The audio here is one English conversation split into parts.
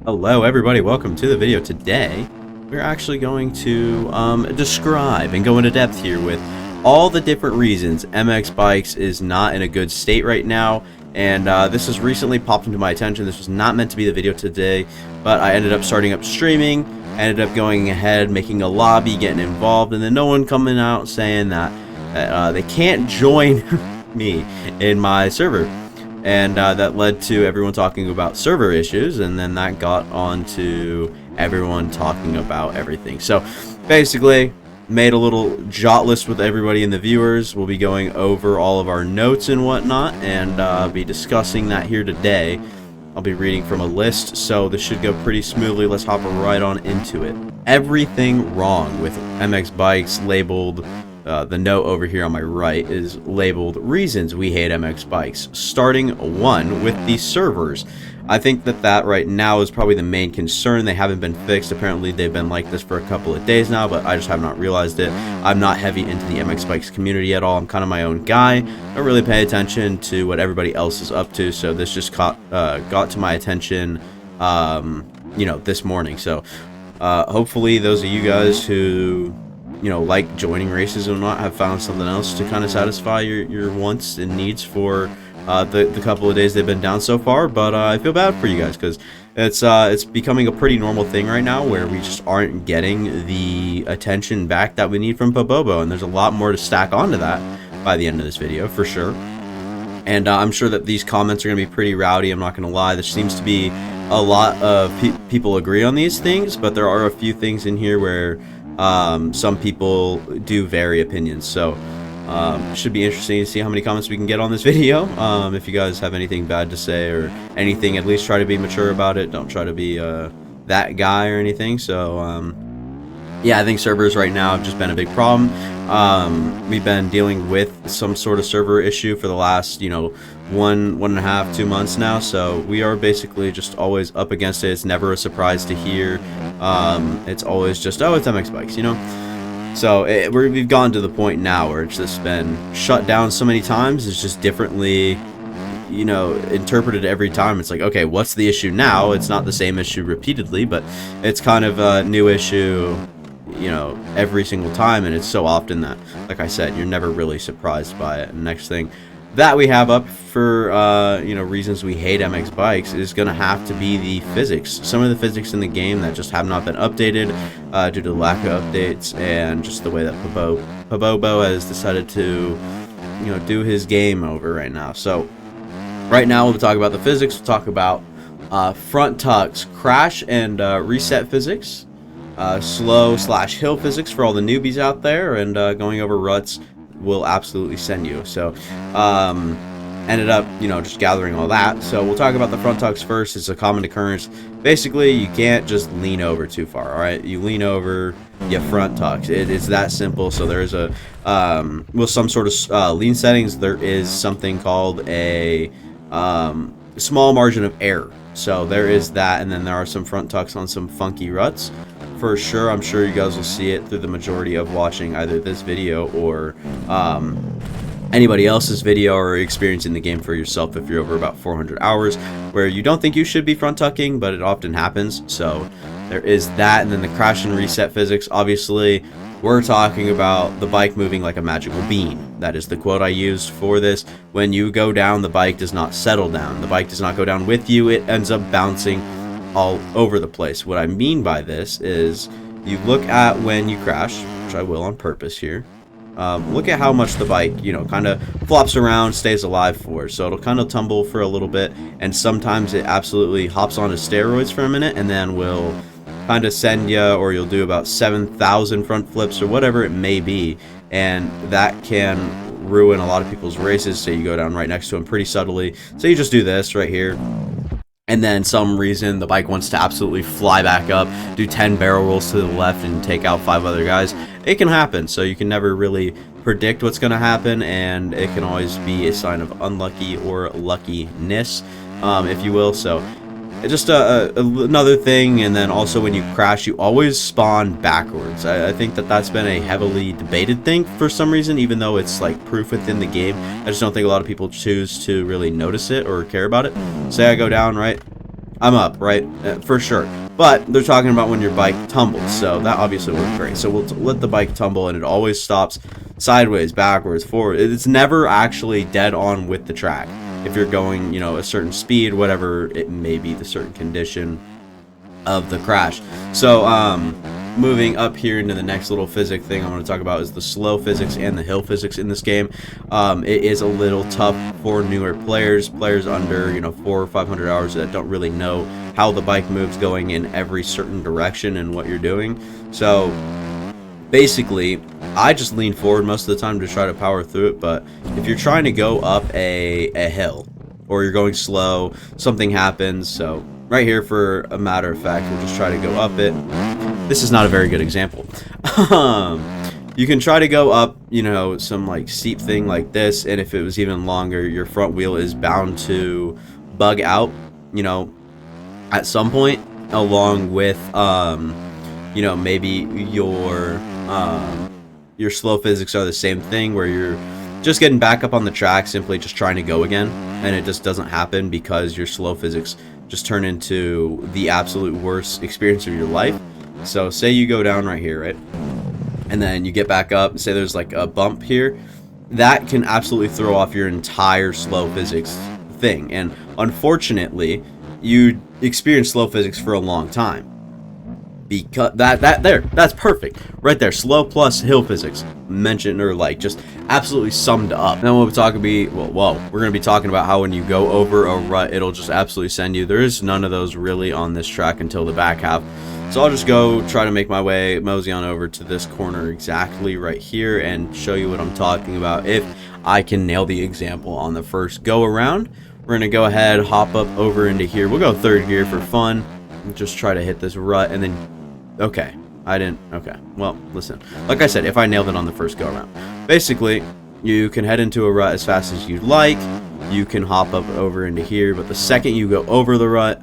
Hello everybody, welcome to the video. Today we're actually going to describe and go into depth here with all the different reasons MX Bikes is not in a good state right now. And this has recently popped into my attention. This was not meant to be the video today, but I ended up starting up streaming, ended up going ahead, making a lobby, getting involved, and then no one coming out saying that they can't join me in my server. And that led to everyone talking about server issues, and then that got on to everyone talking about everything. So basically, made a little jot list with everybody and the viewers. We'll be going over all of our notes and whatnot, and be discussing that here today. I'll be reading from a list, so this should go pretty smoothly. Let's hop right on into it. Everything wrong with MX Bikes labeled. The note over here on my right is labeled reasons we hate MX Bikes, starting one with the servers. I think that right now is probably the main concern. They haven't been fixed. Apparently they've been like this for a couple of days now, but I just have not realized it. I'm not heavy into the MX Bikes community at all. I'm kind of my own guy. Don't really pay attention to what everybody else is up to, so this just got to my attention this morning. So hopefully those of you guys who like joining races and whatnot have found something else to kind of satisfy your wants and needs for the couple of days they've been down so far. But I feel bad for you guys because it's becoming a pretty normal thing right now where we just aren't getting the attention back that we need from Pobobo, and there's a lot more to stack onto that by the end of this video for sure. And I'm sure that these comments are going to be pretty rowdy. I'm not going to lie. There seems to be a lot of people agree on these things, but there are a few things in here where some people do vary opinions. So should be interesting to see how many comments we can get on this video. If you guys have anything bad to say or anything, at least try to be mature about it. Don't try to be that guy or anything. So yeah, I think servers right now have just been a big problem. We've been dealing with some sort of server issue for the last 1.5, 2 months now, so we are basically just always up against it. It's never a surprise to hear. It's always just, oh, it's MX Bikes, so we've gone to the point now where it's just been shut down so many times. It's just differently interpreted every time. It's like, okay, what's the issue now? It's not the same issue repeatedly, but it's kind of a new issue every single time, and it's so often that, like I said, you're never really surprised by it. And next thing that we have up for reasons we hate MX Bikes is gonna have to be the physics. Some of the physics in the game that just have not been updated due to the lack of updates, and just the way that Pobobo has decided to do his game over right now. So right now we'll talk about the physics. We'll talk about front tucks, crash and reset physics, slow/hill physics for all the newbies out there, and going over ruts will absolutely send you. So ended up just gathering all that. So we'll talk about the front tucks first. It's a common occurrence. Basically, you can't just lean over too far. All right, you lean over, you front tucks. It's that simple. So there is a with some sort of lean settings, there is something called a small margin of error. So there is that, and then there are some front tucks on some funky ruts for sure. I'm sure you guys will see it through the majority of watching either this video or anybody else's video, or experiencing the game for yourself if you're over about 400 hours, where you don't think you should be front tucking, but it often happens. So there is that. And then the crash and reset physics, obviously we're talking about the bike moving like a magical bean. That is the quote I used for this. When you go down, the bike does not settle down. The bike does not go down with you. It ends up bouncing all over the place. What I mean by this is, you look at when you crash, which I will on purpose here. Look at how much the bike, kind of flops around, stays alive for. So it'll kind of tumble for a little bit, and sometimes it absolutely hops onto steroids for a minute, and then will kind of send you, or you'll do about 7,000 front flips or whatever it may be, and that can ruin a lot of people's races. So you go down right next to them pretty subtly. So you just do this right here, and then some reason the bike wants to absolutely fly back up, do 10 barrel rolls to the left and take out 5 other guys. It can happen, so you can never really predict what's going to happen, and it can always be a sign of unlucky or luckiness, if you will. So just another thing. And then also, when you crash, you always spawn backwards. I think that's been a heavily debated thing for some reason, even though it's like proof within the game. I just don't think a lot of people choose to really notice it or care about it. Say I go down, right? I'm up, right? For sure. But they're talking about when your bike tumbles, so that obviously works great. So we'll let the bike tumble, and it always stops sideways, backwards, forward. It's never actually dead on with the track. If you're going, you know, a certain speed, whatever it may be, the certain condition of the crash. So, moving up here into the next little physics thing I want to talk about is the slow physics and the hill physics in this game. It is a little tough for newer players under, you know, 400 or 500 hours that don't really know how the bike moves going in every certain direction and what you're doing. So basically, I just lean forward most of the time to try to power through it. But if you're trying to go up a hill, or you're going slow, something happens. So right here, for a matter of fact, we'll just try to go up it. This is not a very good example. You can try to go up, you know, some like steep thing like this, and if it was even longer, your front wheel is bound to bug out, you know, at some point, along with, you know, maybe your slow physics are the same thing, where you're just getting back up on the track, simply just trying to go again, and it just doesn't happen because your slow physics just turn into the absolute worst experience of your life. So say you go down right here, right, and then you get back up, say there's like a bump here, that can absolutely throw off your entire slow physics thing. And unfortunately, you experience slow physics for a long time, because that's perfect right there. Slow plus hill physics mentioned, or like just absolutely summed up. Then we're gonna be talking about how when you go over a rut, it'll just absolutely send you. There is none of those really on this track until the back half. So I'll just go try to make my way, mosey on over to this corner exactly right here and show you what I'm talking about. If I can nail the example on the first go around, we're gonna go ahead, hop up over into here. We'll go third gear for fun. Just try to hit this rut, and then, okay, I didn't, okay, well, listen, like I said, if I nailed it on the first go around, basically, you can head into a rut as fast as you'd like. You can hop up over into here, but the second you go over the rut,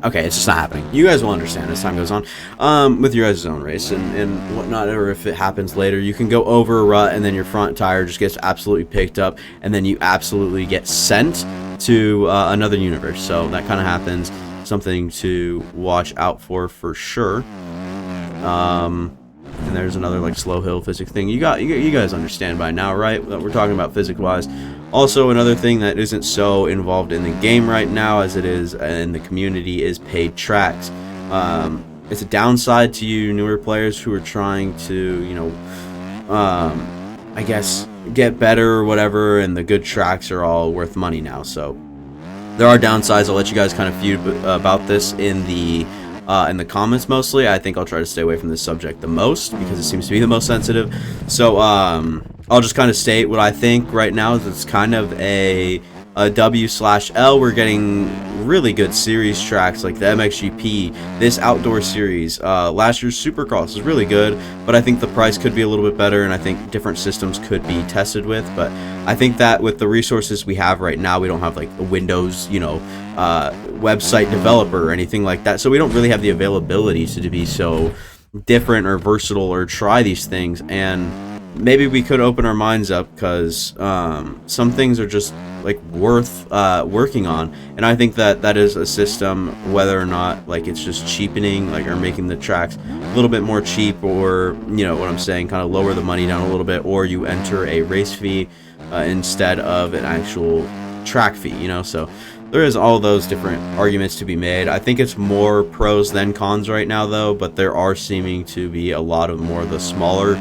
okay, it's just not happening. You guys will understand as time goes on, with your guys' own race and whatnot, or if it happens later. You can go over a rut, and then your front tire just gets absolutely picked up, and then you absolutely get sent to another universe. So that kind of happens. Something to watch out for sure. And there's another like slow hill physics thing. You guys understand by now, right? That we're talking about physics wise. Also, another thing that isn't so involved in the game right now as it is in the community is paid tracks. It's a downside to you newer players who are trying to, you know, I guess get better or whatever, and the good tracks are all worth money now. So there are downsides. I'll let you guys kind of feud about this in the comments mostly. I think I'll try to stay away from this subject the most because it seems to be the most sensitive. So I'll just kind of state what I think right now is it's kind of a W/L. We're getting really good series tracks like the MXGP, this outdoor series. Last year's Supercross is really good, but I think the price could be a little bit better, and I think different systems could be tested with. But I think that with the resources we have right now, we don't have like a Windows, you know, website developer or anything like that, so we don't really have the availability to be so different or versatile or try these things. And maybe we could open our minds up, because some things are just like worth working on, and I think that is a system, whether or not like it's just cheapening, like, or making the tracks a little bit more cheap, or, you know what I'm saying, kind of lower the money down a little bit, or you enter a race fee instead of an actual track fee, you know. So there is all those different arguments to be made. I think it's more pros than cons right now, though, but there are seeming to be a lot of more of the smaller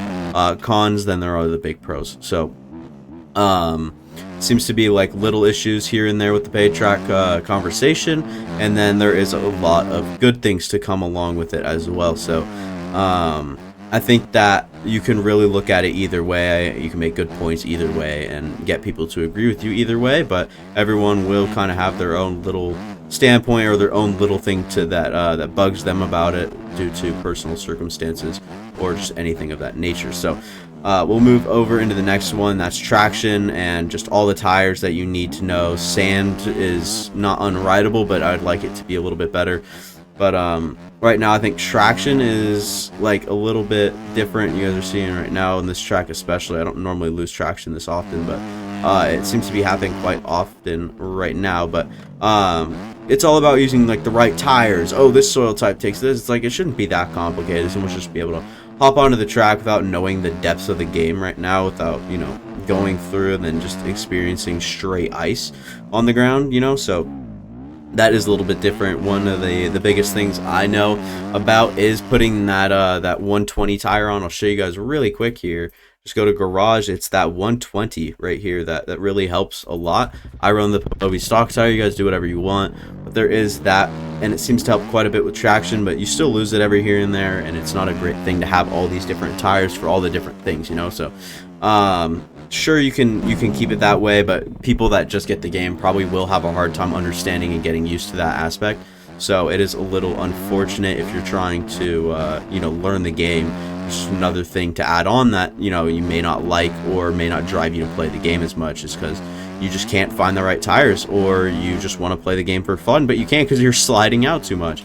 cons than there are the big pros. So seems to be like little issues here and there with the paid track conversation, and then there is a lot of good things to come along with it as well. So I think that you can really look at it either way. You can make good points either way and get people to agree with you either way, but everyone will kind of have their own little standpoint or their own little thing to that bugs them about it due to personal circumstances or just anything of that nature. So we'll move over into the next one. That's traction and just all the tires that you need to know. Sand is not unrideable, but I'd like it to be a little bit better. But right now I think traction is like a little bit different. You guys are seeing right now in this track especially. I don't normally lose traction this often, but It seems to be happening quite often right now, but it's all about using like the right tires. Oh, this soil type takes this. It's like it shouldn't be that complicated. Someone should just be able to hop onto the track without knowing the depths of the game right now, without, you know, going through and then just experiencing straight ice on the ground, you know. So that is a little bit different. One of the biggest things I know about is putting that that 120 tire on. I'll show you guys really quick here. Just go to garage. It's that 120 right here that really helps a lot. I run the Pobi stock tire. You guys do whatever you want, but there is that, and it seems to help quite a bit with traction, but you still lose it every here and there, and it's not a great thing to have all these different tires for all the different things, you know. So sure, you can keep it that way, but people that just get the game probably will have a hard time understanding and getting used to that aspect. So it is a little unfortunate if you're trying to you know, learn the game. Just another thing to add on that, you know, you may not like or may not drive you to play the game as much, is because you just can't find the right tires, or you just want to play the game for fun, but you can't because you're sliding out too much.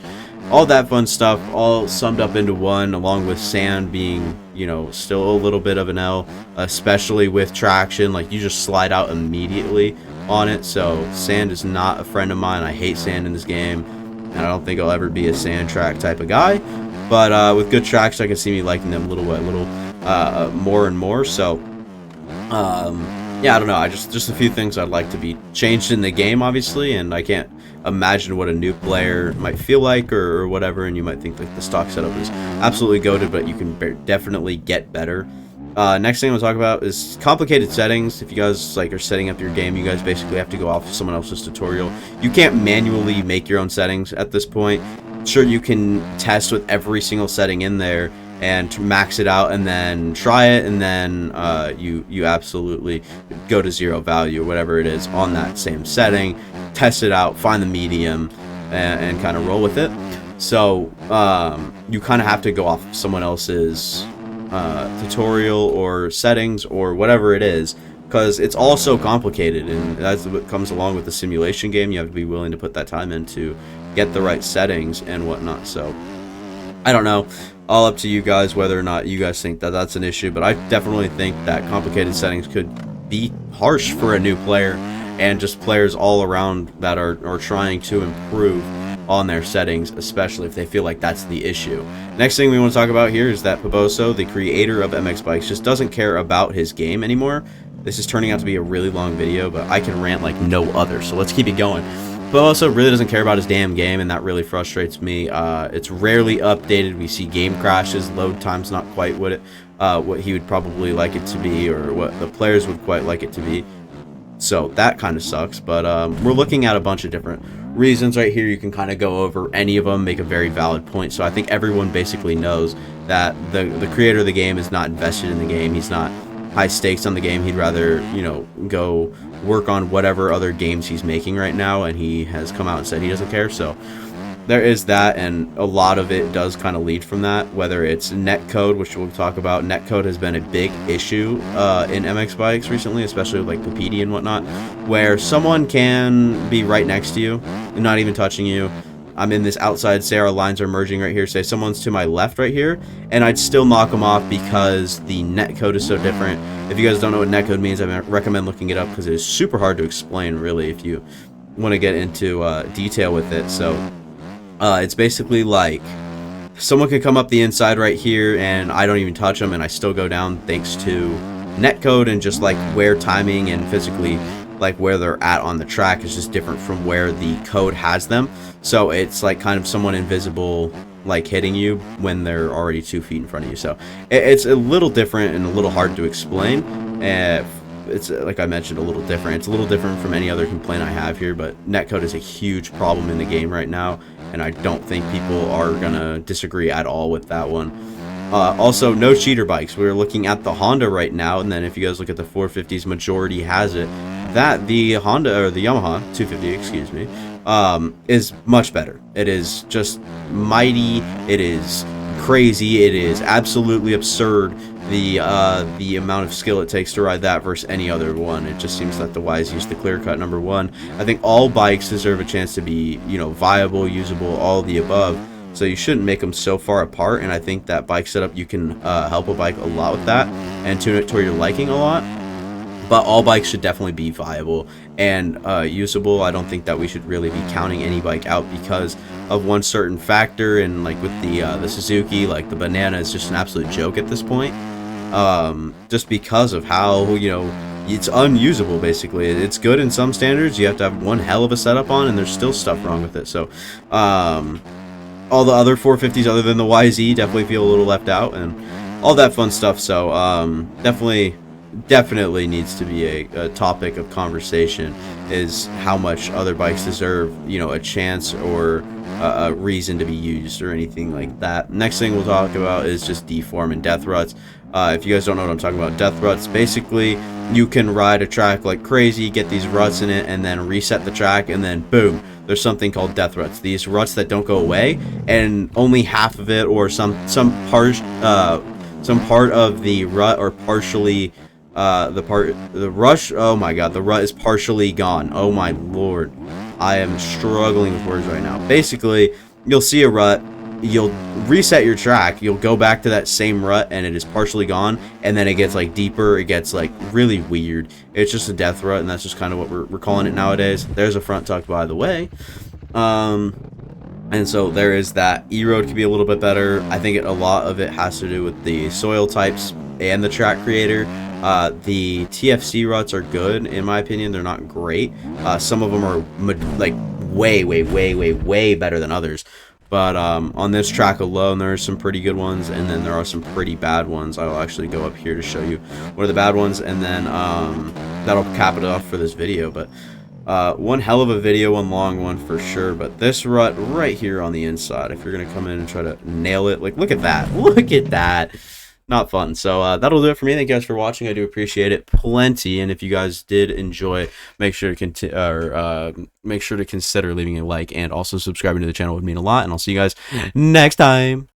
All that fun stuff all summed up into one, along with sand being, you know, still a little bit of an L, especially with traction. Like, you just slide out immediately on it. So sand is not a friend of mine. I hate sand in this game, and I don't think I'll ever be a sand track type of guy. But with good traction, I can see me liking them little more and more. So yeah, I don't know. I just a few things I'd like to be changed in the game, obviously, and I can't imagine what a new player might feel like or whatever. And you might think like the stock setup is absolutely goated, but you can definitely get better. Next thing I'm gonna talk about is complicated settings. If you guys like are setting up your game, you guys basically have to go off of someone else's tutorial. You can't manually make your own settings at this point. Sure, you can test with every single setting in there and max it out and then try it, and then you absolutely go to 0 value or whatever it is on that same setting, test it out, find the medium, and kind of roll with it. So you kind of have to go off of someone else's tutorial or settings or whatever it is, because it's all so complicated, and that's what comes along with the simulation game. You have to be willing to put that time in to get the right settings and whatnot. So I don't know, all up to you guys whether or not you guys think that that's an issue, but I definitely think that complicated settings could be harsh for a new player and just players all around that are trying to improve on their settings, especially if they feel like that's the issue. Next thing we want to talk about here is that Poboso, the creator of MX Bikes, just doesn't care about his game anymore. This is turning out to be a really long video, but I can rant like no other, so let's keep it going. Poboso really doesn't care about his damn game, and that really frustrates me. It's rarely updated. We see game crashes, load time's not quite what he would probably like it to be, or what the players would quite like it to be. So that kind of sucks, but we're looking at a bunch of different reasons right here. You can kind of go over any of them, make a very valid point. So I think everyone basically knows that the creator of the game is not invested in the game. He's not high stakes on the game. He'd rather, you know, go work on whatever other games he's making right now, and he has come out and said he doesn't care. So there is that, and a lot of it does kind of lead from that, whether it's netcode, which we'll talk about. Netcode has been a big issue in MX Bikes recently, especially with like Papedi and whatnot, where someone can be right next to you and not even touching you. I'm in this outside, say our lines are merging right here, say someone's to my left right here, and I'd still knock them off because the netcode is so different. If you guys don't know what netcode means, I recommend looking it up because it is super hard to explain, really, if you want to get into detail with it. So it's basically like someone can come up the inside right here and I don't even touch them and I still go down thanks to netcode, and just like where timing and physically like where they're at on the track is just different from where the code has them. So it's like kind of someone invisible like hitting you when they're already 2 feet in front of you. So it's a little different and a little hard to explain. It's like I mentioned, a little different. It's a little different from any other complaint I have here, but netcode is a huge problem in the game right now, and I don't think people are gonna disagree at all with that one. Also, no cheater bikes. We're looking at the Honda right now, and then if you guys look at the 450s, majority has it. That the Honda, or the Yamaha 250, excuse me, is much better. It is just mighty. It is crazy. It is absolutely absurd, the amount of skill it takes to ride that versus any other one. It just seems that the Ys use the clear cut number one. I think all bikes deserve a chance to be, you know, viable, usable, all of the above. So you shouldn't make them so far apart, and I think that bike setup, you can help a bike a lot with that and tune it to your liking a lot. but all bikes should definitely be viable and usable. I don't think that we should really be counting any bike out because of one certain factor. And like with the Suzuki, like the banana is just an absolute joke at this point, just because of how, you know, it's unusable. Basically, it's good in some standards. You have to have one hell of a setup on, and there's still stuff wrong with it. So all the other 450s other than the YZ definitely feel a little left out, and all that fun stuff. So definitely needs to be a topic of conversation, is how much other bikes deserve, you know, a chance or a reason to be used or anything like that. Next thing we'll talk about is just deform and death ruts. If you guys don't know what I'm talking about, death ruts, basically you can ride a track like crazy, get these ruts in it, and then reset the track, and then boom, there's something called death ruts. These ruts that don't go away, and only half of it or some part of the rut, or partially the rush, oh my god, the rut is partially gone. Oh my lord, I am struggling with words right now. Basically, you'll see a rut, you'll reset your track, you'll go back to that same rut, and it is partially gone, and then it gets like deeper, it gets like really weird. It's just a death rut, and that's just kind of what we're calling it nowadays. There's a front tuck, by the way. And so there is that. E-road could be a little bit better. I think a lot of it has to do with the soil types and the track creator. The TFC ruts are good, in my opinion. They're not great. Some of them are like way better than others. But on this track alone, there are some pretty good ones, and then there are some pretty bad ones. I will actually go up here to show you what are the bad ones, and then that'll cap it off for this video. But one hell of a video, one long one for sure. But this rut right here on the inside, if you're gonna come in and try to nail it, like look at that, look at that. Not fun. So that'll do it for me. Thank you guys for watching. I do appreciate it plenty. And if you guys did enjoy, make sure to consider leaving a like, and also subscribing to the channel would mean a lot. And I'll see you guys next time.